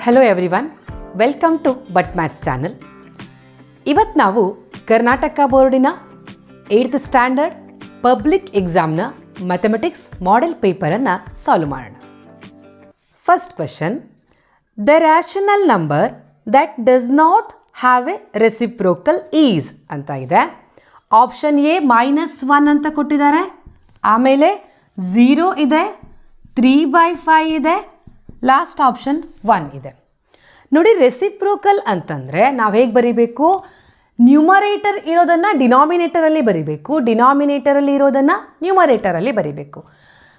Hello everyone, welcome to ಬಟ್ maths channel. ಇವತ್ತು ನಾವು ಕರ್ನಾಟಕ ಬೋರ್ಡಿನ 8th ಸ್ಟ್ಯಾಂಡರ್ಡ್ ಪಬ್ಲಿಕ್ ಎಕ್ಸಾಮ್ನ ಮ್ಯಾಥಮೆಟಿಕ್ಸ್ ಮಾಡೆಲ್ ಪೇಪರನ್ನು ಸಾಲ್ವ್ ಮಾಡೋಣ. First question, the rational number that does not have a reciprocal is ಅಂತ ಇದೆ. ಆಪ್ಷನ್ ಎ -1 ಅಂತ ಕೊಟ್ಟಿದ್ದಾರೆ, ಆಮೇಲೆ 0 ಇದೆ, 3/5 ಇದೆ, ಲಾಸ್ಟ್ ಆಪ್ಷನ್ 1 ಇದೆ. ನೋಡಿ, ರೆಸಿಪ್ರೋಕಲ್ ಅಂತಂದರೆ ನಾವು ಹೇಗೆ ಬರೀಬೇಕು? ನ್ಯೂಮರೇಟರ್ ಇರೋದನ್ನು ಡಿನಾಮಿನೇಟರಲ್ಲಿ ಬರೀಬೇಕು, ಡಿನಾಮಿನೇಟರಲ್ಲಿ ಇರೋದನ್ನು ನ್ಯೂಮರೇಟರಲ್ಲಿ ಬರೀಬೇಕು.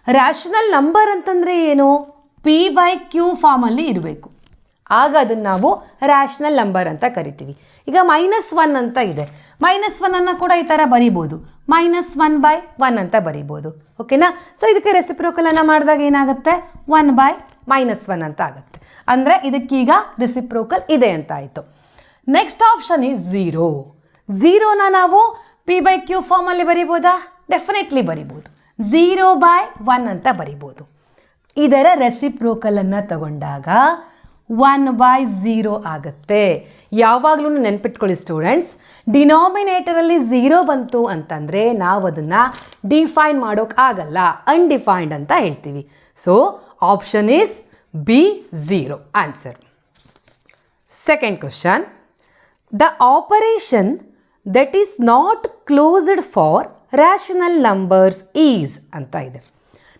ರ್ಯಾಷನಲ್ ನಂಬರ್ ಅಂತಂದರೆ ಏನು? P/Q ಫಾರ್ಮಲ್ಲಿ ಇರಬೇಕು, ಆಗ ಅದನ್ನು ನಾವು ರ್ಯಾಷನಲ್ ನಂಬರ್ ಅಂತ ಕರಿತೀವಿ. ಈಗ -1 ಅಂತ ಇದೆ, -1 ಕೂಡ ಈ ಥರ ಬರಿಬೋದು, -1/1 ಅಂತ ಬರಿಬೋದು. ಓಕೆನಾ? ಸೊ ಇದಕ್ಕೆ ರೆಸಿಪ್ರೋಕಲನ್ನು ಮಾಡಿದಾಗ ಏನಾಗುತ್ತೆ? 1/-1 ಅಂತ ಆಗುತ್ತೆ. ಅಂದರೆ ಇದಕ್ಕೀಗ ರೆಸಿಪ್ರೋಕಲ್ ಇದೆ ಅಂತ ಆಯಿತು. Next option is 0. 0ನ ನಾವು P/Q ಫಾರ್ಮಲ್ಲಿ ಬರಿಬೋದಾ? ಡೆಫಿನೆಟ್ಲಿ ಬರಿಬೋದು, 0/1 ಅಂತ ಬರಿಬೋದು. ಇದರ ರೆಸಿಪ್ರೋಕಲನ್ನು ತಗೊಂಡಾಗ 1/0 ಆಗುತ್ತೆ. ಯಾವಾಗಲೂ ನೆನ್ಪಿಟ್ಕೊಳ್ಳಿ ಸ್ಟೂಡೆಂಟ್ಸ್, ಡಿನಾಮಿನೇಟರಲ್ಲಿ 0 ಬಂತು ಅಂತಂದರೆ ನಾವು ಅದನ್ನು ಡಿಫೈನ್ ಮಾಡೋಕ್ಕಾಗಲ್ಲ, ಅನ್ಡಿಫೈನ್ಡ್ ಅಂತ ಹೇಳ್ತೀವಿ. So option is B, 0 answer. Second question, the operation that is not closed for rational numbers is ಅಂತ ಇದೆ.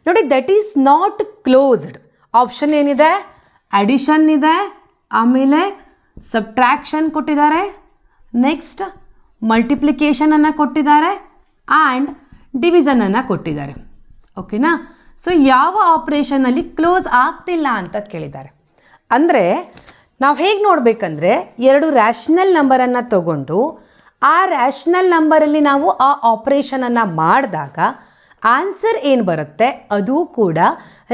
ನೋಡಿ, that is not closed option ಏನಿದೆ? ಅಡಿಷನ್ ಇದೆ, ಆಮೇಲೆ ಸಬ್ಟ್ರಾಕ್ಷನ್ ಕೊಟ್ಟಿದ್ದಾರೆ, ನೆಕ್ಸ್ಟ್ ಮಲ್ಟಿಪ್ಲಿಕೇಶನನ್ನು ಕೊಟ್ಟಿದ್ದಾರೆ, ಆ್ಯಂಡ್ ಡಿವಿಷನನ್ನು ಕೊಟ್ಟಿದ್ದಾರೆ. ಓಕೆನಾ? ಸೊ ಯಾವ ಆಪ್ರೇಷನಲ್ಲಿ ಕ್ಲೋಸ್ ಆಗ್ತಿಲ್ಲ ಅಂತ ಕೇಳಿದ್ದಾರೆ. ಅಂದರೆ ನಾವು ಹೇಗೆ ನೋಡಬೇಕಂದ್ರೆ, 2 ರ್ಯಾಷನಲ್ ನಂಬರನ್ನು ತಗೊಂಡು ಆ ರ್ಯಾಷನಲ್ ನಂಬರಲ್ಲಿ ನಾವು ಆ ಆಪ್ರೇಷನನ್ನು ಮಾಡಿದಾಗ ಆನ್ಸರ್ ಏನು ಬರುತ್ತೆ ಅದು ಕೂಡ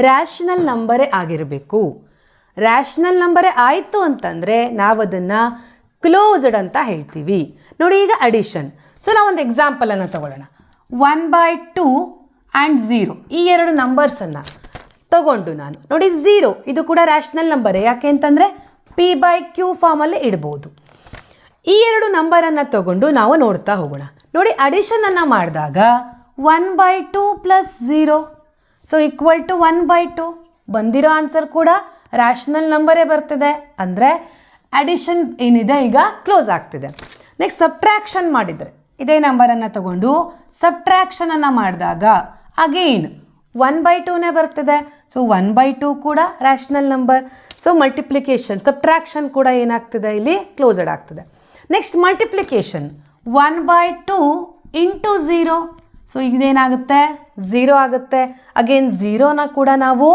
ರ್ಯಾಷನಲ್ ನಂಬರೇ ಆಗಿರಬೇಕು. ರ್ಯಾಷನಲ್ ನಂಬರೇ ಆಯಿತು ಅಂತಂದರೆ ನಾವು ಅದನ್ನು ಕ್ಲೋಸ್ಡ್ ಅಂತ ಹೇಳ್ತೀವಿ. ನೋಡಿ, ಈಗ ಅಡಿಷನ್. ಸೊ ನಾವೊಂದು ಎಕ್ಸಾಂಪಲನ್ನು ತಗೊಳ್ಳೋಣ. 1/2 ಆ್ಯಂಡ್ 0 ಈ 2 ನಂಬರ್ಸನ್ನು ತಗೊಂಡು ನಾನು ನೋಡಿ, 0 ಇದು ಕೂಡ ರ್ಯಾಷನಲ್ ನಂಬರೇ. ಯಾಕೆ ಅಂತಂದರೆ P/Q ಫಾರ್ಮಲ್ಲಿ ಇಡ್ಬೋದು. ಈ 2 ನಂಬರನ್ನು ತಗೊಂಡು ನಾವು ನೋಡ್ತಾ ಹೋಗೋಣ. ನೋಡಿ, ಅಡಿಷನನ್ನು ಮಾಡಿದಾಗ 1/2 + 0 ಸೊ ಈಕ್ವಲ್ ಟು 1/2. ಬಂದಿರೋ ಆನ್ಸರ್ ಕೂಡ ರ್ಯಾಷನಲ್ ನಂಬರೇ ಬರ್ತಿದೆ, ಅಂದರೆ ಅಡಿಷನ್ ಏನಿದೆ ಈಗ ಕ್ಲೋಸ್ ಆಗ್ತಿದೆ. ನೆಕ್ಸ್ಟ್ ಸಬ್ಟ್ರಾಕ್ಷನ್ ಮಾಡಿದರೆ ಇದೇ ನಂಬರನ್ನು ತಗೊಂಡು ಸಬ್ಟ್ರಾಕ್ಷನನ್ನು ಮಾಡಿದಾಗ ಅಗೇನ್ 1/2ನೇ ಬರ್ತಿದೆ. ಸೊ 1/2 ಕೂಡ rational number. So multiplication subtraction ಕೂಡ ಏನಾಗ್ತಿದೆ? ಇಲ್ಲಿ ಕ್ಲೋಸ್ಡ್ ಆಗ್ತಿದೆ. Next multiplication 1/2 × 0 so ಇದೇನಾಗುತ್ತೆ? 0 ಆಗುತ್ತೆ. ಅಗೇನ್ 0ನ ಕೂಡ ನಾವು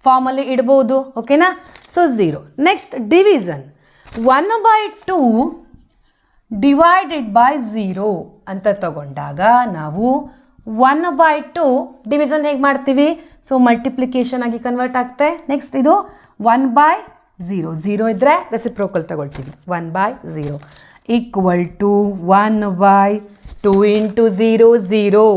ಫಾರ್ಮಲ್ಲಿ ಇಡ್ಬೋದು. ಓಕೆನಾ? ಸೊ 0. ನೆಕ್ಸ್ಟ್ ಡಿವಿಷನ್ 1/2 / 0 ಅಂತ ತಗೊಂಡಾಗ ನಾವು 1/2 ಡಿವಿಷನ್ ಹೇಗೆ ಮಾಡ್ತೀವಿ? ಸೊ ಮಲ್ಟಿಪ್ಲಿಕೇಶನ್ ಆಗಿ ಕನ್ವರ್ಟ್ ಆಗುತ್ತೆ. ನೆಕ್ಸ್ಟ್ ಇದು 1/0, 0 ಇದ್ದರೆ ರೆಸಿಪ್ರೋಕಲ್ ತಗೊಳ್ತೀವಿ. 1/0 ಈಕ್ವಲ್ ಟು 1/2 × 0, 0.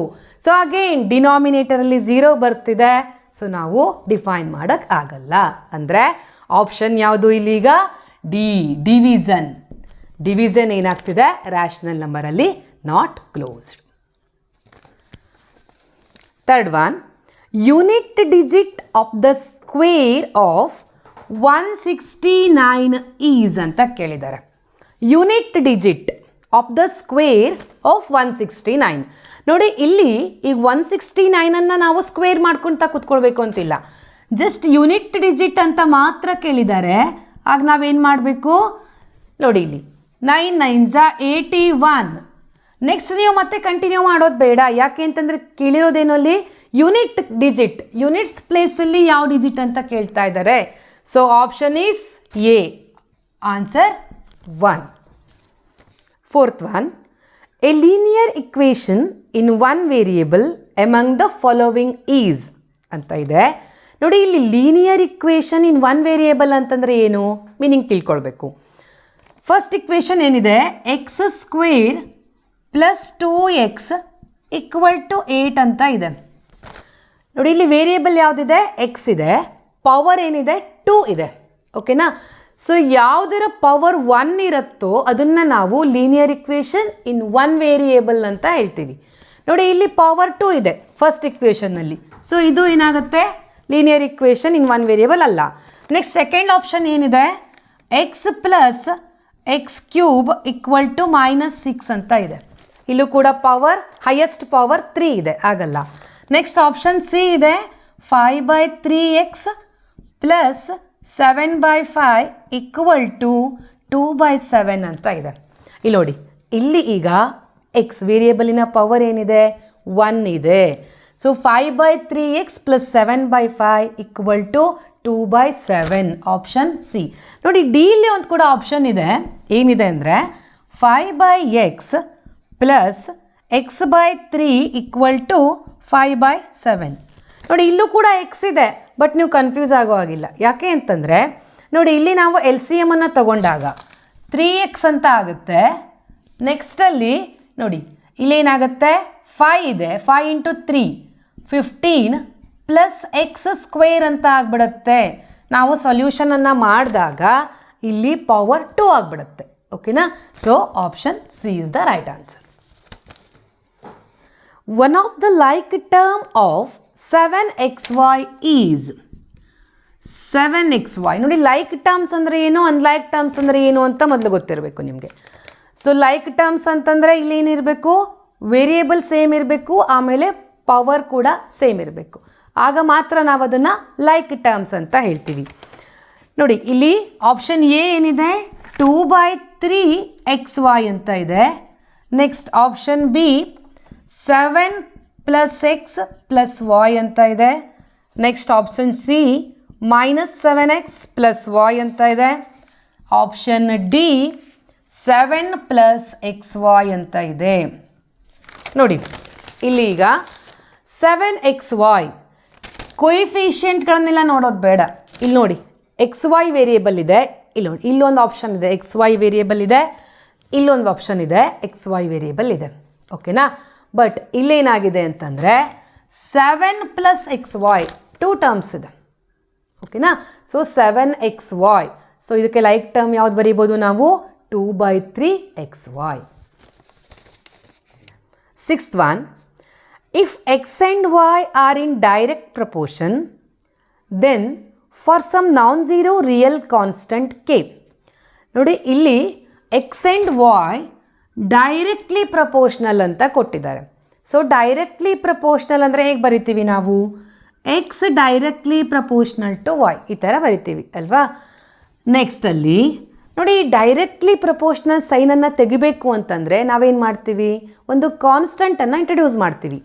ಸೊ ಅಗೇನ್ ಡಿನಾಮಿನೇಟರಲ್ಲಿ 0 ಬರ್ತಿದೆ, ಸೊ ನಾವು ಡಿಫೈನ್ ಮಾಡೋಕ್ಕಾಗಲ್ಲ. ಅಂದರೆ ಆಪ್ಷನ್ ಯಾವುದು ಇಲ್ಲೀಗ? D, division. ಡಿವಿಷನ್ ಏನಾಗ್ತಿದೆ? ರ್ಯಾಷನಲ್ ನಂಬರಲ್ಲಿ not closed. Third one, unit digit of the square of 169 is ಅಂತ ಕೇಳಿದ್ದಾರೆ. Unit digit of the square of 169. ನೋಡಿ, ಇಲ್ಲಿ ಈಗ 169ಅನ್ನು ನಾವು ಸ್ಕ್ವೇರ್ ಮಾಡ್ಕೊಳ್ತಾ ಕೂತ್ಕೊಳ್ಬೇಕು ಅಂತಿಲ್ಲ, ಜಸ್ಟ್ ಯೂನಿಟ್ ಡಿಜಿಟ್ ಅಂತ ಮಾತ್ರ ಕೇಳಿದ್ದಾರೆ. ಆಗ ನಾವೇನು ಮಾಡಬೇಕು? ನೋಡಿ, ಇಲ್ಲಿ 9 9s 81. ನೆಕ್ಸ್ಟ್ ನೀವು ಮತ್ತೆ ಕಂಟಿನ್ಯೂ ಮಾಡೋದು ಬೇಡ. ಯಾಕೆ ಅಂತಂದರೆ ಕೇಳಿರೋದೇನೋ ಅಲ್ಲಿ ಯೂನಿಟ್ ಡಿಜಿಟ್, ಯೂನಿಟ್ಸ್ ಪ್ಲೇಸಲ್ಲಿ ಯಾವ ಡಿಜಿಟ್ ಅಂತ ಕೇಳ್ತಾ ಇದ್ದಾರೆ. So option is A, answer 1. Fourth one, A linear equation in 1 variable among the following is ಅಂತ ಇದೆ. ನೋಡಿ, ಇಲ್ಲಿ ಲೀನಿಯರ್ ಇಕ್ವೇಷನ್ ಇನ್ 1 ವೇರಿಯೇಬಲ್ ಅಂತಂದರೆ ಏನು? ಮೀನಿಂಗ್ ತಿಳ್ಕೊಳ್ಬೇಕು. ಫಸ್ಟ್ ಇಕ್ವೇಷನ್ ಏನಿದೆ? x² + 2x = 8 ಅಂತ ಇದೆ. ನೋಡಿ, ಇಲ್ಲಿ ವೇರಿಯೇಬಲ್ ಯಾವುದಿದೆ? x ಇದೆ, ಪವರ್ ಏನಿದೆ? 2 ಇದೆ. ಓಕೆನಾ? ಸೊ ಯಾವುದರ ಪವರ್ 1 ಇರುತ್ತೋ ಅದನ್ನು ನಾವು ಲೀನಿಯರ್ ಇಕ್ವೇಷನ್ ಇನ್ 1 ವೇರಿಯೇಬಲ್ ಅಂತ ಹೇಳ್ತೀವಿ. ನೋಡಿ ಇಲ್ಲಿ ಪವರ್ 2 ಇದೆ ಫಸ್ಟ್ ಇಕ್ವೇಷನ್ನಲ್ಲಿ. ಸೊ ಇದು ಏನಾಗುತ್ತೆ ಲೀನಿಯರ್ ಇಕ್ವೇಷನ್ ಇನ್ 1 ವೇರಿಯೇಬಲ್ ಅಲ್ಲ. ನೆಕ್ಸ್ಟ್ ಸೆಕೆಂಡ್ ಆಪ್ಷನ್ ಏನಿದೆ, X plus X cube equal to -6 ಅಂತ ಇದೆ. ಇಲ್ಲೂ ಕೂಡ ಪವರ್ ಹೈಯೆಸ್ಟ್ ಪವರ್ 3 ಇದೆ, ಆಗಲ್ಲ. ನೆಕ್ಸ್ಟ್ ಆಪ್ಷನ್ ಸಿ ಇದೆ 5/3x ಪ್ಲಸ್ 7/5 ಈಕ್ವಲ್ ಟು 2/7 ಅಂತ ಇದೆ. ಇಲ್ಲಿ ನೋಡಿ, ಇಲ್ಲಿ ಈಗ ಎಕ್ಸ್ ವೇರಿಯೇಬಲಿನ ಪವರ್ ಏನಿದೆ 1 ಇದೆ. So 5/3x plus 7/5 equal to 2/7 option C. ನೋಡಿ ಡಿ ಇಲ್ಲಿ ಒಂದು ಕೂಡ ಆಪ್ಷನ್ ಇದೆ, ಏನಿದೆ ಅಂದರೆ 5/x plus x/3 equal to 5/7. ನೋಡಿ ಇಲ್ಲೂ ಕೂಡ ಎಕ್ಸ್ ಇದೆ, ಬಟ್ ನೀವು ಕನ್ಫ್ಯೂಸ್ ಆಗೋ ಹಾಗಿಲ್ಲ. ಯಾಕೆ ಅಂತಂದರೆ ನೋಡಿ ಇಲ್ಲಿ ನಾವು ಎಲ್ ಸಿ ಎಮನ್ನು ತಗೊಂಡಾಗ 3x ಅಂತ ಆಗುತ್ತೆ. ನೆಕ್ಸ್ಟಲ್ಲಿ ನೋಡಿ ಇಲ್ಲೇನಾಗುತ್ತೆ 5 ಇದೆ, 5 ಇಂಟು 3 15 ಪ್ಲಸ್ ಎಕ್ಸ್ ಸ್ಕ್ವೇರ್ ಅಂತ ಆಗಿಬಿಡುತ್ತೆ. ನಾವು ಸೊಲ್ಯೂಷನನ್ನು ಮಾಡಿದಾಗ ಇಲ್ಲಿ ಪವರ್ 2 ಆಗಿಬಿಡುತ್ತೆ. ಓಕೆನಾ? So option C is the right answer. One of the like term of 7xy is 7xy. ನೋಡಿ ಲೈಕ್ ಟರ್ಮ್ಸ್ ಅಂದರೆ ಏನು, ಅನ್ಲೈಕ್ ಟರ್ಮ್ಸ್ ಅಂದರೆ ಏನು ಅಂತ ಮೊದಲು ಗೊತ್ತಿರಬೇಕು ನಿಮಗೆ. ಸೊ ಲೈಕ್ ಟರ್ಮ್ಸ್ ಅಂತಂದರೆ ಇಲ್ಲಿ ಏನಿರಬೇಕು, ವೇರಿಯೇಬಲ್ ಸೇಮ್ ಇರಬೇಕು, ಆಮೇಲೆ ಪವರ್ ಕೂಡ ಸೇಮ್ ಇರಬೇಕು. ಆಗ ಮಾತ್ರ ನಾವು ಅದನ್ನು ಲೈಕ್ ಟರ್ಮ್ಸ್ ಅಂತ ಹೇಳ್ತೀವಿ. ನೋಡಿ ಇಲ್ಲಿ ಆಪ್ಷನ್ ಎ ಏನಿದೆ 2/3xy ಅಂತ ಇದೆ. Next option B 7 plus X plus Y ಅಂತ ಇದೆ. Next option C -7x plus Y ಅಂತ ಇದೆ. Option D 7 plus X Y ಅಂತ ಇದೆ. ನೋಡಿ ಇಲ್ಲಿ ಈಗ 7xy ಕೊಯಿಫಿಷಿಯೆಂಟ್ಗಳನ್ನೆಲ್ಲ ನೋಡೋದು ಬೇಡ. ಇಲ್ಲಿ ನೋಡಿ XY ವೇರಿಯೇಬಲ್ ಇದೆ, ಇಲ್ಲಿ ನೋಡಿ ಇಲ್ಲೊಂದು ಆಪ್ಷನ್ ಇದೆ XY ವೇರಿಯೇಬಲ್ ಇದೆ, ಇಲ್ಲೊಂದು ಆಪ್ಷನ್ ಇದೆ XY ವೇರಿಯೇಬಲ್ ಇದೆ. ಓಕೆನಾ? ಬಟ್ ಇಲ್ಲೇನಾಗಿದೆ ಅಂತಂದರೆ 7 ಪ್ಲಸ್ XY 2 ಟರ್ಮ್ಸ್ ಇದೆ. ಓಕೆನಾ? So 7xy. ಸೊ ಇದಕ್ಕೆ ಲೈಕ್ ಟರ್ಮ್ ಯಾವ್ದು ಬರೀಬೋದು ನಾವು, 2/3xy. Sixth one, if x and y are in direct proportion, then for some non-zero real constant k. ನೋಡಿ ಇಲ್ಲಿ x and y directly proportional ಅಂತ ಕೊಟ್ಟಿದ್ದಾರೆ. So directly proportional ಅಂದರೆ ಹೇಗೆ ಬರಿತೀವಿ ನಾವು, X directly proportional to Y ಈ ಥರ ಬರಿತೀವಿ ಅಲ್ವಾ. ನೆಕ್ಸ್ಟಲ್ಲಿ ನೋಡಿ ಡೈರೆಕ್ಟ್ಲಿ ಪ್ರಪೋರ್ಷನಲ್ ಸೈನನ್ನು ತೆಗಿಬೇಕು ಅಂತಂದರೆ ನಾವೇನು ಮಾಡ್ತೀವಿ, ಒಂದು ಕಾನ್ಸ್ಟಂಟನ್ನು ಇಂಟ್ರಡ್ಯೂಸ್ ಮಾಡ್ತೀವಿ.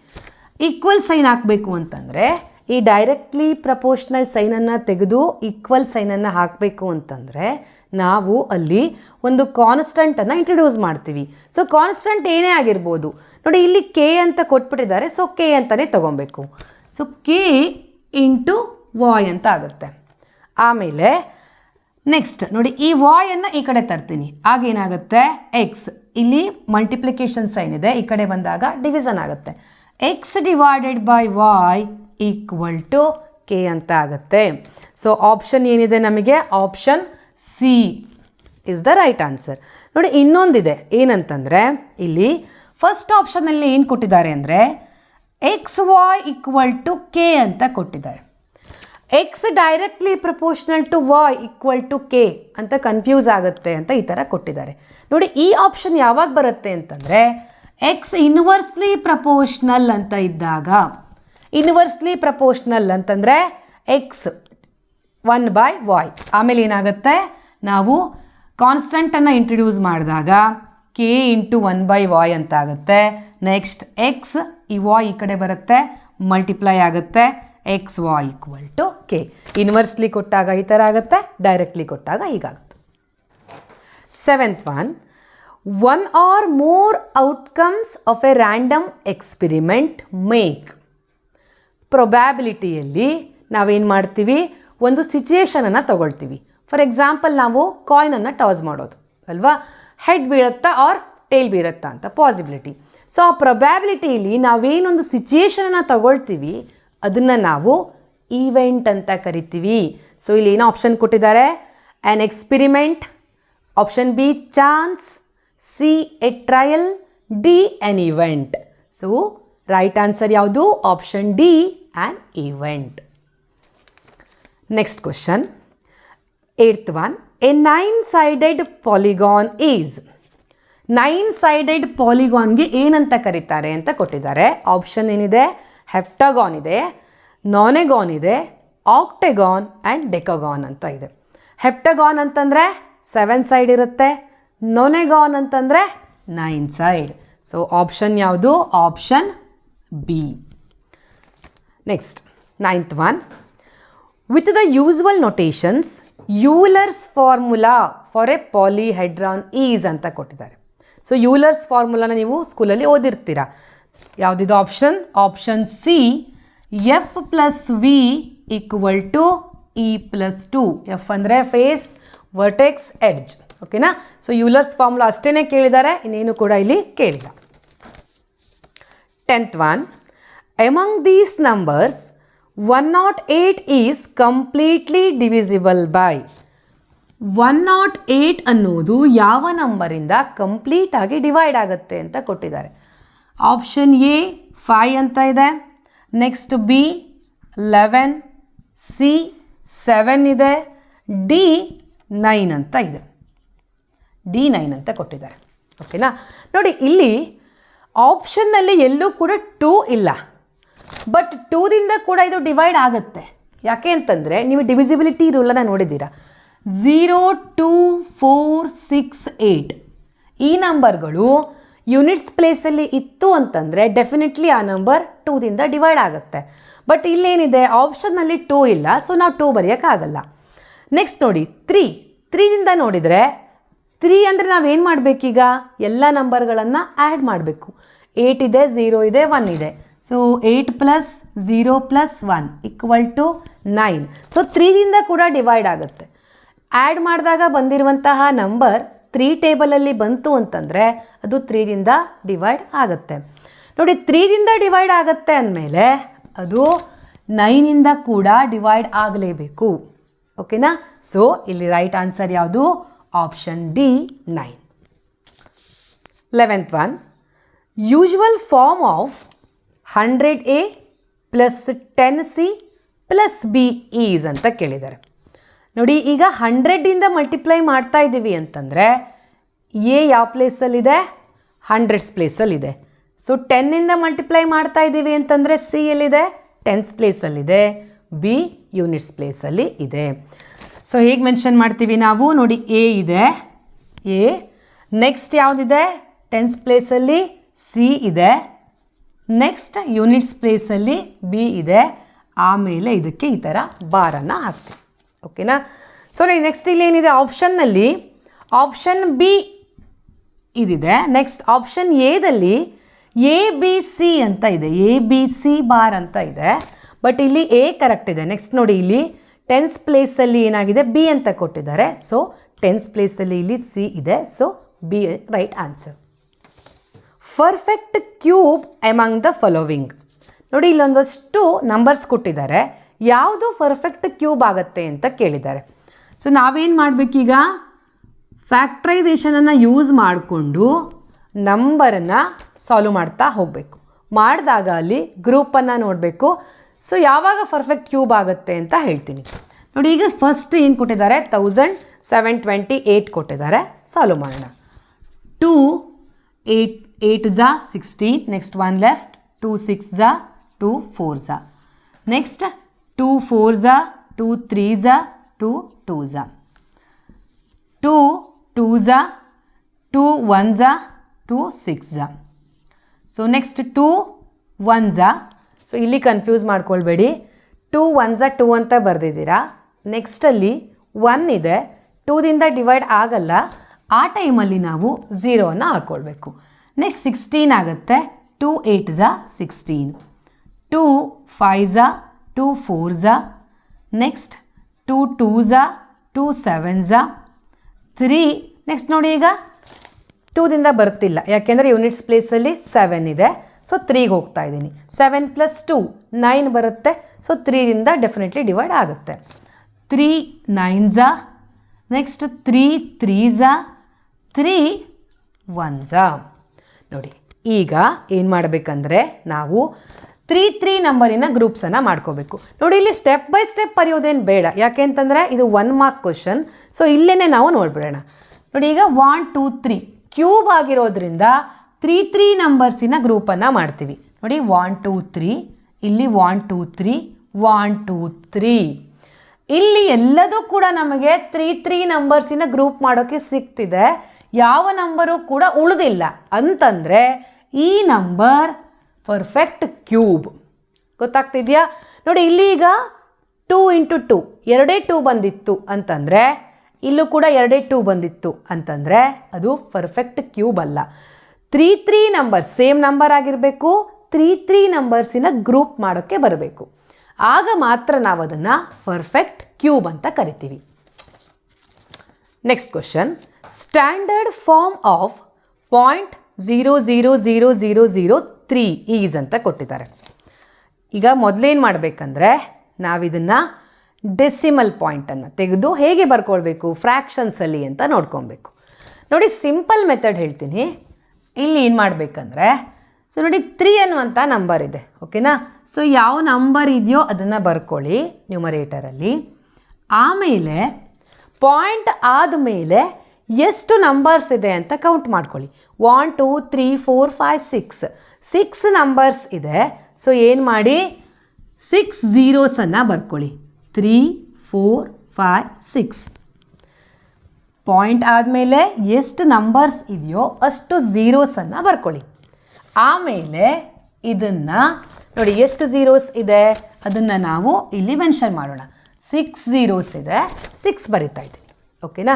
ಈಕ್ವಲ್ ಸೈನ್ ಹಾಕಬೇಕು ಅಂತಂದರೆ ಈ ಡೈರೆಕ್ಟ್ಲಿ ಪ್ರಪೋರ್ಷನಲ್ ಸೈನನ್ನು ತೆಗೆದು ಈಕ್ವಲ್ ಸೈನನ್ನು ಹಾಕಬೇಕು ಅಂತಂದರೆ ನಾವು ಅಲ್ಲಿ ಒಂದು ಕಾನ್ಸ್ಟಂಟನ್ನು ಇಂಟ್ರಡ್ಯೂಸ್ ಮಾಡ್ತೀವಿ. ಸೊ ಕಾನ್ಸ್ಟಂಟ್ ಏನೇ ಆಗಿರ್ಬೋದು. ನೋಡಿ ಇಲ್ಲಿ ಕೆ ಅಂತ ಕೊಟ್ಬಿಟ್ಟಿದ್ದಾರೆ, ಸೊ ಕೆ ಅಂತಲೇ ತೊಗೊಬೇಕು. ಸೊ ಕೆ ಇಂಟು ವಾಯ್ ಅಂತ ಆಗುತ್ತೆ. ಆಮೇಲೆ ನೆಕ್ಸ್ಟ್ ನೋಡಿ ಈ ವಾಯನ್ನು ಈ ಕಡೆ ತರ್ತೀನಿ, ಆಗೇನಾಗುತ್ತೆ ಎಕ್ಸ್, ಇಲ್ಲಿ ಮಲ್ಟಿಪ್ಲಿಕೇಶನ್ ಸೈನ್ ಇದೆ, ಈ ಕಡೆ ಬಂದಾಗ ಡಿವಿಷನ್ ಆಗುತ್ತೆ. X divided by Y equal to K ಅಂತ ಆಗುತ್ತೆ. ಸೊ ಆಪ್ಷನ್ ಏನಿದೆ ನಮಗೆ, option C is the right answer. ನೋಡಿ ಇನ್ನೊಂದಿದೆ ಏನಂತಂದರೆ ಇಲ್ಲಿ ಫಸ್ಟ್ ಆಪ್ಷನಲ್ಲಿ ಏನು ಕೊಟ್ಟಿದ್ದಾರೆ ಅಂದರೆ X Y equal to K ಅಂತ ಕೊಟ್ಟಿದ್ದಾರೆ. X directly proportional to Y equal to K ಅಂತ ಕನ್ಫ್ಯೂಸ್ ಆಗುತ್ತೆ ಅಂತ ಈ ಥರ ಕೊಟ್ಟಿದ್ದಾರೆ. ನೋಡಿ ಈ ಆಪ್ಷನ್ ಯಾವಾಗ ಬರುತ್ತೆ ಅಂತಂದರೆ ಎಕ್ಸ್ ಇನ್ವರ್ಸ್ಲಿ ಪ್ರಪೋರ್ಷನಲ್ ಅಂತ ಇದ್ದಾಗ. ಇನ್ವರ್ಸ್ಲಿ ಪ್ರಪೋರ್ಷನಲ್ ಅಂತಂದರೆ ಎಕ್ಸ್ 1/y. ಆಮೇಲೆ ಏನಾಗುತ್ತೆ, ನಾವು ಕಾನ್ಸ್ಟಂಟನ್ನು ಇಂಟ್ರಡ್ಯೂಸ್ ಮಾಡಿದಾಗ ಕೆ ಇಂಟು 1/y ಅಂತ ಆಗುತ್ತೆ. ನೆಕ್ಸ್ಟ್ ಎಕ್ಸ್ ಈ ವಾಯ್ ಈ ಕಡೆ ಬರುತ್ತೆ, ಮಲ್ಟಿಪ್ಲೈ ಆಗುತ್ತೆ, X Y equal to K. Inversely ಕೊಟ್ಟಾಗ ಈ ಥರ ಆಗುತ್ತೆ, ಡೈರೆಕ್ಟ್ಲಿ ಕೊಟ್ಟಾಗ ಹೀಗಾಗುತ್ತೆ. Seventh one or more outcomes of a random experiment make. ಪ್ರೊಬ್ಯಾಬಿಲಿಟಿಯಲ್ಲಿ ನಾವೇನು ಮಾಡ್ತೀವಿ, ಒಂದು ಸಿಚುಯೇಷನನ್ನು ತಗೊಳ್ತೀವಿ. ಫಾರ್ ಎಕ್ಸಾಂಪಲ್ ನಾವು ಕಾಯಿನನ್ನು ಟಾಸ್ ಮಾಡೋದು ಅಲ್ವಾ, ಹೆಡ್ ಬೀಳುತ್ತಾ ಆರ್ ಟೇಲ್ ಬೀಳುತ್ತಾ ಅಂತ ಪಾಸಿಬಿಲಿಟಿ. ಸೊ ಆ ಪ್ರೊಬ್ಯಾಬಿಲಿಟಿಯಲ್ಲಿ ನಾವೇನೊಂದು ಸಿಚುಯೇಷನನ್ನು ತಗೊಳ್ತೀವಿ ಅದನ್ನು ನಾವು ಈವೆಂಟ್ ಅಂತ ಕರಿತೀವಿ. ಸೊ ಇಲ್ಲಿ ಏನೋ ಆಪ್ಷನ್ ಕೊಟ್ಟಿದ್ದಾರೆ, an experiment, option B chance, C a trial, D an event. So right answer ಯಾವುದು? Option D an event. Next question, 8th one, a 9-sided polygon is. 9-sided polygonಗೆ ಏನಂತ ಕರೀತಾರೆ ಅಂತ ಕೊಟ್ಟಿದ್ದಾರೆ. ಆಪ್ಷನ್ ಏನಿದೆ? ಹೆಪ್ಟಗಾನ್ ಇದೆ, ನಾನೆಗಾನ್ ಇದೆ, ಆಕ್ಟೆಗಾನ್ ಆ್ಯಂಡ್ ಡೆಕಾಗಾನ್ ಅಂತ ಇದೆ. ಹೆಪ್ಟಗಾನ್ ಅಂತಂದರೆ 7 ಸೈಡ್ ಇರುತ್ತೆ, ನೊನೆಗಾನ್ ಅಂತಂದರೆ 9 ಸೈಡ್. ಸೊ ಆಪ್ಷನ್ ಯಾವುದು? Option B. Next 9th one, with the usual notations, Euler's formula for a polyhedron is ಅಂತ ಕೊಟ್ಟಿದ್ದಾರೆ. ಸೊ ಯೂಲರ್ಸ್ ಫಾರ್ಮುಲಾನ ನೀವು ಸ್ಕೂಲಲ್ಲಿ ಓದಿರ್ತೀರ. ಯಾವುದಿದು ಆಪ್ಷನ್? Option C, F plus V equal to E plus 2. F ಅಂದರೆ ಫೇಸ್, ವರ್ಟೆಕ್ಸ್, ಎಡ್ಜ್. ಓಕೆನಾ? ಸೊ ಯೂಲರ್ಸ್ ಫಾರ್ಮುಲಾ ಅಷ್ಟೇ ಕೇಳಿದ್ದಾರೆ, ಇನ್ನೇನು ಕೂಡ ಇಲ್ಲಿ ಕೇಳಿಲ್ಲ. 10th one, among these numbers 108 is completely divisible by. 108 ಅನ್ನೋದು ಯಾವ ನಂಬರಿಂದ ಕಂಪ್ಲೀಟ್ ಆಗಿ ಡಿವೈಡ್ ಆಗುತ್ತೆ ಅಂತ ಕೊಟ್ಟಿದ್ದಾರೆ. ಆಪ್ಷನ್ ಎ 5 ಅಂತ ಇದೆ, ನೆಕ್ಸ್ಟ್ ಬಿ 11, ಸಿ 7 ಇದೆ, ಡಿ 9 ಅಂತ ಇದೆ. ಡಿ 9 ಅಂತ ಕೊಟ್ಟಿದ್ದಾರೆ. ಓಕೆನಾ? ನೋಡಿ ಇಲ್ಲಿ ಆಪ್ಷನ್ನಲ್ಲಿ ಎಲ್ಲೂ ಕೂಡ 2 ಇಲ್ಲ, ಬಟ್ 2ದಿಂದ ಕೂಡ ಇದು ಡಿವೈಡ್ ಆಗುತ್ತೆ. ಯಾಕೆ ಅಂತಂದರೆ ನೀವು ಡಿವಿಸಿಬಿಲಿಟಿ ರೂಲನ್ನು ನೋಡಿದ್ದೀರಾ. 0, 2, 4, 6, 8 ಈ ನಂಬರ್ಗಳು ಯೂನಿಟ್ಸ್ ಪ್ಲೇಸಲ್ಲಿ ಇತ್ತು ಅಂತಂದರೆ ಡೆಫಿನೆಟ್ಲಿ ಆ ನಂಬರ್ 2ದಿಂದ ಡಿವೈಡ್ ಆಗುತ್ತೆ. ಬಟ್ ಇಲ್ಲೇನಿದೆ? ಆಪ್ಷನ್ನಲ್ಲಿ 2 ಇಲ್ಲ, ಸೊ ನಾವು 2 ಬರೆಯೋಕ್ಕಾಗಲ್ಲ. ನೆಕ್ಸ್ಟ್ ನೋಡಿ 3ದಿಂದ ನೋಡಿದರೆ 3 ಅಂದರೆ ನಾವೇನು ಮಾಡಬೇಕೀಗ? ಎಲ್ಲ ನಂಬರ್ಗಳನ್ನು ಆ್ಯಡ್ ಮಾಡಬೇಕು. 8 ಇದೆ, 0 ಇದೆ, 1 ಇದೆ. So 8 plus 0 plus 1 equal to 9. So 3ದಿಂದ ಕೂಡ ಡಿವೈಡ್ ಆಗುತ್ತೆ. ಆ್ಯಡ್ ಮಾಡಿದಾಗ ಬಂದಿರುವಂತಹ ನಂಬರ್ 3 ಟೇಬಲಲ್ಲಿ ಬಂತು ಅಂತಂದರೆ ಅದು 3ದಿಂದ ಡಿವೈಡ್ ಆಗುತ್ತೆ. ನೋಡಿ 3ದಿಂದ ಡಿವೈಡ್ ಆಗುತ್ತೆ ಅಂದಮೇಲೆ ಅದು 9ಇಂದ ಕೂಡ ಡಿವೈಡ್ ಆಗಲೇಬೇಕು. ಓಕೆನಾ? ಸೊ ಇಲ್ಲಿ ರೈಟ್ ಆನ್ಸರ್ ಯಾವುದು? Option D 9. 11th one, usual form of 100A plus 10C plus B is ಅಂತ ಕೇಳಿದ್ದಾರೆ. ನೋಡಿ ಈಗ 100ಇಂದ ಮಲ್ಟಿಪ್ಲೈ ಮಾಡ್ತಾ ಇದ್ದೀವಿ ಅಂತಂದರೆ ಎ ಯಾವ ಪ್ಲೇಸಲ್ಲಿದೆ? 100s ಪ್ಲೇಸಲ್ಲಿದೆ. ಸೊ 10ಇಂದ ಮಲ್ಟಿಪ್ಲೈ ಮಾಡ್ತಾ ಇದ್ದೀವಿ ಅಂತಂದರೆ ಸಿ ಎಲ್ಲಿದೆ? 10s ಪ್ಲೇಸಲ್ಲಿದೆ, ಬಿ ಯೂನಿಟ್ಸ್ ಪ್ಲೇಸಲ್ಲಿ ಇದೆ. ಸೊ ಹೇಗೆ ಮೆನ್ಷನ್ ಮಾಡ್ತೀವಿ ನಾವು? ನೋಡಿ ಎ ಇದೆ, ಎ, ನೆಕ್ಸ್ಟ್ ಯಾವುದಿದೆ? 10s ಪ್ಲೇಸಲ್ಲಿ ಸಿ ಇದೆ, ನೆಕ್ಸ್ಟ್ ಯೂನಿಟ್ಸ್ ಪ್ಲೇಸಲ್ಲಿ ಬಿ ಇದೆ, ಆಮೇಲೆ ಇದಕ್ಕೆ ಈ ಥರ ಬಾರನ್ನು ಹಾಕ್ತೀವಿ. ಓಕೆನಾ? ಸೊ ನೆಕ್ಸ್ಟ್ ಇಲ್ಲಿ ಏನಿದೆ? ಆಪ್ಷನ್ನಲ್ಲಿ ಆಪ್ಷನ್ ಬಿ ಇದಿದೆ. ನೆಕ್ಸ್ಟ್ ಆಪ್ಷನ್ ಎದಲ್ಲಿ ಎ ಬಿ ಸಿ ಅಂತ ಇದೆ, ಎ ಬಿ ಸಿ ಬಾರ್ ಅಂತ ಇದೆ, ಬಟ್ ಇಲ್ಲಿ ಎ ಕರೆಕ್ಟ್ ಇದೆ. ನೆಕ್ಸ್ಟ್ ನೋಡಿ ಇಲ್ಲಿ 10s ಪ್ಲೇಸಲ್ಲಿ ಏನಾಗಿದೆ? ಬಿ ಅಂತ ಕೊಟ್ಟಿದ್ದಾರೆ. ಸೊ 10s ಪ್ಲೇಸಲ್ಲಿ ಇಲ್ಲಿ ಸಿ ಇದೆ, so B right answer. Perfect cube among the following. ನೋಡಿ ಇಲ್ಲೊಂದಷ್ಟು ನಂಬರ್ಸ್ ಕೊಟ್ಟಿದ್ದಾರೆ, ಯಾವುದು ಪರ್ಫೆಕ್ಟ್ ಕ್ಯೂಬ್ ಆಗುತ್ತೆ ಅಂತ ಕೇಳಿದ್ದಾರೆ. ಸೊ ನಾವೇನು ಮಾಡಬೇಕೀಗ? ಫ್ಯಾಕ್ಟ್ರೈಸೇಷನನ್ನು ಯೂಸ್ ಮಾಡಿಕೊಂಡು ನಂಬರನ್ನು ಸಾಲ್ವ್ ಮಾಡ್ತಾ ಹೋಗಬೇಕು. ಮಾಡಿದಾಗ ಅಲ್ಲಿ ಗ್ರೂಪನ್ನು ನೋಡಬೇಕು. ಸೊ ಯಾವಾಗ ಪರ್ಫೆಕ್ಟ್ ಕ್ಯೂಬ್ ಆಗುತ್ತೆ ಅಂತ ಹೇಳ್ತೀನಿ. ನೋಡಿ ಈಗ ಫಸ್ಟ್ ಏನು ಕೊಟ್ಟಿದ್ದಾರೆ? 1728 ಕೊಟ್ಟಿದ್ದಾರೆ. ಸಾಲ್ವ್ ಮಾಡೋಣ. 2 8 ಜಾ 16, ನೆಕ್ಸ್ಟ್ 1 ಲೆಫ್ಟ್, 2 6 ಜಾ 2 4 ಜಾ, ನೆಕ್ಸ್ಟ್ 2 4 ಜಾ 2 3 ಜಾ 2 2 ಜಾ, 2 2 ಜಾ 2 1 ಜಾ 2 6 ಜಾ. ಸೊ ನೆಕ್ಸ್ಟ್ 2 1 ಜಾ. ಸೊ ಇಲ್ಲಿ ಕನ್ಫ್ಯೂಸ್ ಮಾಡ್ಕೊಳ್ಬೇಡಿ, 2 1 ಜಾ 2 ಅಂತ ಬರೆದಿದ್ದೀರಾ. ನೆಕ್ಸ್ಟಲ್ಲಿ 1 ಇದೆ, 2ದಿಂದ ಡಿವೈಡ್ ಆಗಲ್ಲ, ಆ ಟೈಮಲ್ಲಿ ನಾವು 0ನ ಹಾಕ್ಕೊಳ್ಬೇಕು. ನೆಕ್ಸ್ಟ್ 16 ಆಗುತ್ತೆ, 2 8 ಜಾ 16, 2 5 ಜಾ 2 4 ಜಾ, ನೆಕ್ಸ್ಟ್ 2 2 ಜಾ 2 7 ಜಾ 3. ನೆಕ್ಸ್ಟ್ ನೋಡಿ ಈಗ 2ದಿಂದ ಬರ್ತಿಲ್ಲ, ಯಾಕೆಂದರೆ ಯೂನಿಟ್ಸ್ ಪ್ಲೇಸಲ್ಲಿ 7 ಇದೆ. ಸೊ 3ಗೆ ಹೋಗ್ತಾ ಇದ್ದೀನಿ. 7 + 2 9 ಬರುತ್ತೆ. ಸೊ 3ರಿಂದ ಡೆಫಿನೆಟ್ಲಿ ಡಿವೈಡ್ ಆಗುತ್ತೆ. 3 9 ಜಾ ನೆಕ್ಸ್ಟ್ 3 3s 3 1s. ನೋಡಿ ಈಗ ಏನು ಮಾಡಬೇಕಂದ್ರೆ ನಾವು 3 ನಂಬರಿನ ಗ್ರೂಪ್ಸನ್ನು ಮಾಡ್ಕೋಬೇಕು. ನೋಡಿ ಇಲ್ಲಿ ಸ್ಟೆಪ್ ಬೈ ಸ್ಟೆಪ್ ಬರೆಯೋದೇನು ಬೇಡ, ಯಾಕೆ ಅಂತಂದರೆ ಇದು 1 ಮಾರ್ಕ್ ಕ್ವಶನ್. ಸೊ ಇಲ್ಲೇ ನಾವು ನೋಡ್ಬಿಡೋಣ. ನೋಡಿ ಈಗ 1 2 3 ಕ್ಯೂಬ್ ಆಗಿರೋದ್ರಿಂದ 3 ನಂಬರ್ಸಿನ ಗ್ರೂಪನ್ನು ಮಾಡ್ತೀವಿ. ನೋಡಿ 1 2 3 ಇಲ್ಲಿ 1 2 3 1 2 3 ಇಲ್ಲಿ ಎಲ್ಲದೂ ಕೂಡ ನಮಗೆ 3 ನಂಬರ್ಸಿನ ಗ್ರೂಪ್ ಮಾಡೋಕ್ಕೆ ಸಿಗ್ತಿದೆ. ಯಾವ ನಂಬರು ಕೂಡ ಉಳಿದಿಲ್ಲ ಅಂತಂದರೆ ಈ ನಂಬರ್ ಪರ್ಫೆಕ್ಟ್ ಕ್ಯೂಬ್. ಗೊತ್ತಾಗ್ತಿದೆಯಾ? ನೋಡಿ ಇಲ್ಲಿ ಈಗ 2 × 2 ಎರಡೇ 2 ಬಂದಿತ್ತು ಅಂತಂದರೆ ಇಲ್ಲೂ ಕೂಡ ಎರಡೇ 2 ಬಂದಿತ್ತು ಅಂತಂದರೆ ಅದು ಪರ್ಫೆಕ್ಟ್ ಕ್ಯೂಬ್ ಅಲ್ಲ. 3 ನಂಬರ್ ಸೇಮ್ ನಂಬರ್ ಆಗಿರಬೇಕು, 3 ನಂಬರ್ಸಿನ ಗ್ರೂಪ್ ಮಾಡೋಕ್ಕೆ ಬರಬೇಕು. ಆಗ ಮಾತ್ರ ನಾವು ಅದನ್ನು ಪರ್ಫೆಕ್ಟ್ ಕ್ಯೂಬ್ ಅಂತ ಕರಿತೀವಿ. Next question, standard form of 0.00003 is ಅಂತ ಕೊಟ್ಟಿದ್ದಾರೆ. ಈಗ ಮೊದಲೇನು ಮಾಡಬೇಕಂದ್ರೆ ನಾವಿದನ್ನು ಡೆಸಿಮಲ್ ಪಾಯಿಂಟನ್ನು ತೆಗೆದು ಹೇಗೆ ಬರ್ಕೊಳ್ಬೇಕು ಫ್ರ್ಯಾಕ್ಷನ್ಸಲ್ಲಿ ಅಂತ ನೋಡ್ಕೊಬೇಕು. ನೋಡಿ ಸಿಂಪಲ್ ಮೆಥಡ್ ಹೇಳ್ತೀನಿ. ಇಲ್ಲಿ ಏನು ಮಾಡಬೇಕಂದ್ರೆ ಸೊ ನೋಡಿ 3 ಅನ್ನುವಂಥ ನಂಬರ್ ಇದೆ, ಓಕೆನಾ. ಸೊ ಯಾವ ನಂಬರ್ ಇದೆಯೋ ಅದನ್ನು ಬರ್ಕೊಳ್ಳಿ ನ್ಯೂಮರೇಟರಲ್ಲಿ. ಆಮೇಲೆ ಪಾಯಿಂಟ್ ಆದಮೇಲೆ ಎಷ್ಟು ನಂಬರ್ಸ್ ಇದೆ ಅಂತ ಕೌಂಟ್ ಮಾಡ್ಕೊಳ್ಳಿ. 1 2 3 4 5 6 ನಂಬರ್ಸ್ ಇದೆ. ಸೊ ಏನು ಮಾಡಿ 6 zeros ಬರ್ಕೊಳ್ಳಿ. 3 4 5 6 ಪಾಯಿಂಟ್ ಆದಮೇಲೆ ಎಷ್ಟು ನಂಬರ್ಸ್ ಇದೆಯೋ ಅಷ್ಟು ಝೀರೋಸನ್ನು ಬರ್ಕೊಳ್ಳಿ. ಆಮೇಲೆ ಇದನ್ನು ನೋಡಿ ಎಷ್ಟು ಝೀರೋಸ್ ಇದೆ ಅದನ್ನು ನಾವು ಇಲ್ಲಿ ಮೆನ್ಷನ್ ಮಾಡೋಣ. 6 zeros ಇದೆ, 6 ಬರಿತಾ ಇದ್ದೀನಿ, ಓಕೆನಾ.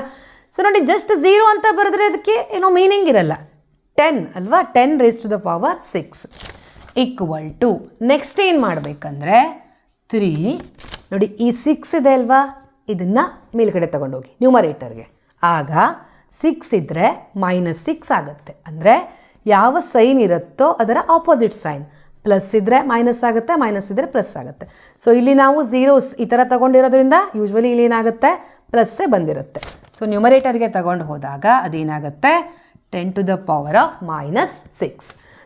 ಸೊ ನೋಡಿ ಜಸ್ಟ್ 0 ಅಂತ ಬರೆದ್ರೆ ಅದಕ್ಕೆ ಏನೋ ಮೀನಿಂಗ್ ಇರಲ್ಲ. 10 ಅಲ್ವಾ, 10 raised to the power 6 equal to next ಏನು ಮಾಡಬೇಕಂದ್ರೆ 3 ನೋಡಿ ಈ 6 ಇದೆ ಅಲ್ವಾ, ಇದನ್ನು ಮೇಲ್ಗಡೆ ತಗೊಂಡೋಗಿ ನ್ಯೂಮರೇಟರ್ಗೆ. ಆಗ 6 ಇದ್ದರೆ -6 ಆಗುತ್ತೆ. ಅಂದರೆ ಯಾವ ಸೈನ್ ಇರುತ್ತೋ ಅದರ ಆಪೋಸಿಟ್ ಸೈನ್. ಪ್ಲಸ್ ಇದ್ದರೆ ಮೈನಸ್ ಆಗುತ್ತೆ, ಮೈನಸ್ ಇದ್ದರೆ ಪ್ಲಸ್ ಆಗುತ್ತೆ. ಸೊ ಇಲ್ಲಿ ನಾವು ಝೀರೋಸ್ ಈ ಥರ ತೊಗೊಂಡಿರೋದ್ರಿಂದ ಯೂಶ್ವಲಿ ಇಲ್ಲಿ ಏನಾಗುತ್ತೆ ಪ್ಲಸ್ಸೇ ಬಂದಿರುತ್ತೆ. ಸೊ ನ್ಯೂಮರೇಟರ್ಗೆ ತಗೊಂಡು ಹೋದಾಗ ಅದೇನಾಗುತ್ತೆ 10 to the power of -6.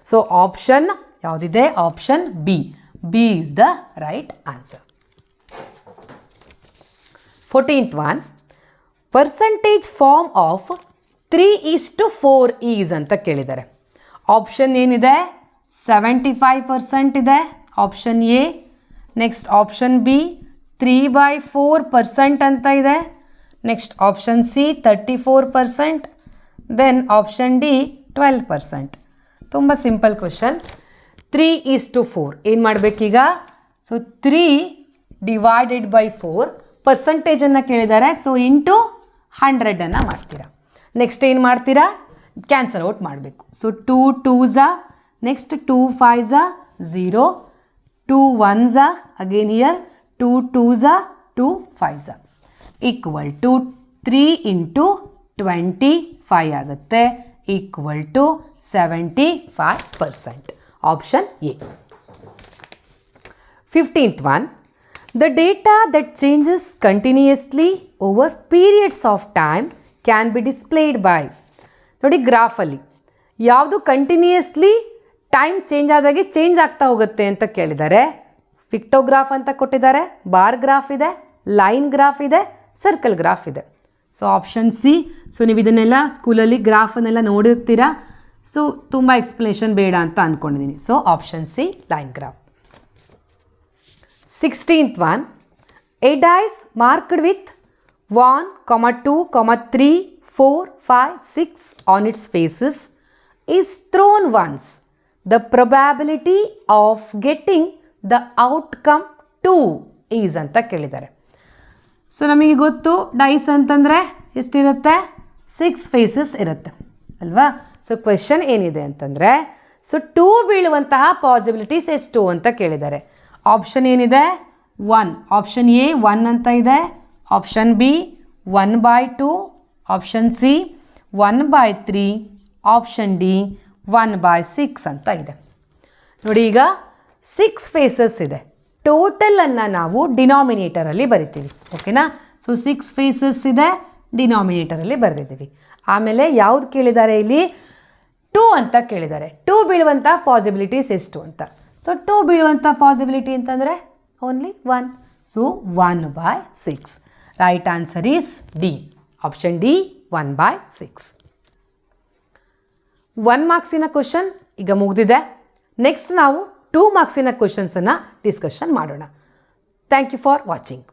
So option ಯಾವುದಿದೆ, option B is the right answer. 14th one, percentage form of 3:4 is ಅಂತ ಕೇಳಿದ್ದಾರೆ. ಆಪ್ಷನ್ ಏನಿದೆ 75% ಇದೆ option A. Next option B 3/4% ಅಂತ ಇದೆ. Next option C 34%. Then option D 12%. ತುಂಬ ಸಿಂಪಲ್ ಕ್ವಶನ್. 3:4 ಏನು ಮಾಡಬೇಕೀಗ? ಸೊ 3 ಡಿವೈಡೆಡ್ ಬೈ 4 ಪರ್ಸಂಟೇಜನ್ನು ಕೇಳಿದ್ದಾರೆ. ಸೊ ಇಂಟು 100 ಮಾಡ್ತೀರಾ. ನೆಕ್ಸ್ಟ್ ಏನು ಮಾಡ್ತೀರಾ, ಕ್ಯಾನ್ಸಲ್ ಔಟ್ ಮಾಡಬೇಕು. So 2 2s, next 2 5s 0, 2 1s again here 2 2s 2 5s equal to 3 × 25 ಆಗುತ್ತೆ equal to 75%. Option A. 15th one, the data that changes continuously over periods of time can be displayed by. ನೋಡಿ ಗ್ರಾಫಲ್ಲಿ ಯಾವುದು continuously time change ಆದಾಗೆ change ಆಗ್ತಾ ಹೋಗುತ್ತೆ ಅಂತ ಕೇಳಿದ್ದಾರೆ. ಪಿಕ್ಟೋಗ್ರಾಫ್ ಅಂತ ಕೊಟ್ಟಿದ್ದಾರೆ, bar graph ಇದೆ, ಲೈನ್ ಗ್ರಾಫ್ ಇದೆ, ಸರ್ಕಲ್ ಗ್ರಾಫ್ ಇದೆ. So option C. ಸೊ ನೀವು ಇದನ್ನೆಲ್ಲ ಸ್ಕೂಲಲ್ಲಿ ಗ್ರಾಫನ್ನೆಲ್ಲ ನೋಡಿರ್ತೀರಾ. ಸೊ ತುಂಬ ಎಕ್ಸ್ಪ್ಲನೇಷನ್ ಬೇಡ ಅಂತ ಅಂದ್ಕೊಂಡಿದ್ದೀನಿ. So option C line graph. 16th one, a dice marked with 1, 2, 3, 4, 5, 6 on its faces is thrown once. The probability of getting the outcome 2 is ಅಂತ ಕೇಳಿದ್ದಾರೆ. ಸೊ ನಮಗೆ ಗೊತ್ತು ಡೈಸ್ ಅಂತಂದರೆ ಎಷ್ಟಿರುತ್ತೆ 6 ಫೇಸಸ್ ಇರುತ್ತೆ ಅಲ್ವಾ. ಸೊ ಕ್ವೆಶನ್ ಏನಿದೆ ಅಂತಂದರೆ ಸೊ 2 ಬೀಳುವಂತಹ ಪಾಸಿಬಿಲಿಟೀಸ್ ಎಷ್ಟು ಅಂತ ಕೇಳಿದ್ದಾರೆ. ಆಪ್ಷನ್ ಏನಿದೆ 1, ಆಪ್ಷನ್ ಎ 1 ಅಂತ ಇದೆ, option B 1/2, option C 1/3, option D 1/6 ಅಂತ ಇದೆ. ನೋಡಿ ಈಗ 6 ಫೇಸಸ್ ಇದೆ. ಟೋಟಲನ್ನು ನಾವು ಡಿನಾಮಿನೇಟರಲ್ಲಿ ಬರಿತೀವಿ, ಓಕೆನಾ. ಸೊ 6 ಫೇಸಸ್ ಇದೆ, ಡಿನಾಮಿನೇಟರಲ್ಲಿ ಬರೆದಿದ್ದೀವಿ. ಆಮೇಲೆ ಯಾವುದು ಕೇಳಿದ್ದಾರೆ ಇಲ್ಲಿ 2 ಅಂತ ಕೇಳಿದ್ದಾರೆ. 2 ಬೀಳುವಂಥ ಪಾಸಿಬಿಲಿಟೀಸ್ ಎಷ್ಟು ಅಂತ. ಸೊ 2 ಬೀಳುವಂಥ ಪಾಸಿಬಿಲಿಟಿ ಅಂತಂದರೆ only 1. So 1/6. Right answer is D. Option D 1/6. 1 ಮಾರ್ಕ್ಸಿನ ಕ್ವಶನ್ ಈಗ ಮುಗಿದಿದೆ. ನೆಕ್ಸ್ಟ್ ನಾವು 2 ಮಾರ್ಕ್ಸಿನ ಕ್ವಶನ್ಸನ್ನು ಡಿಸ್ಕಷನ್ ಮಾಡೋಣ. Thank you for watching.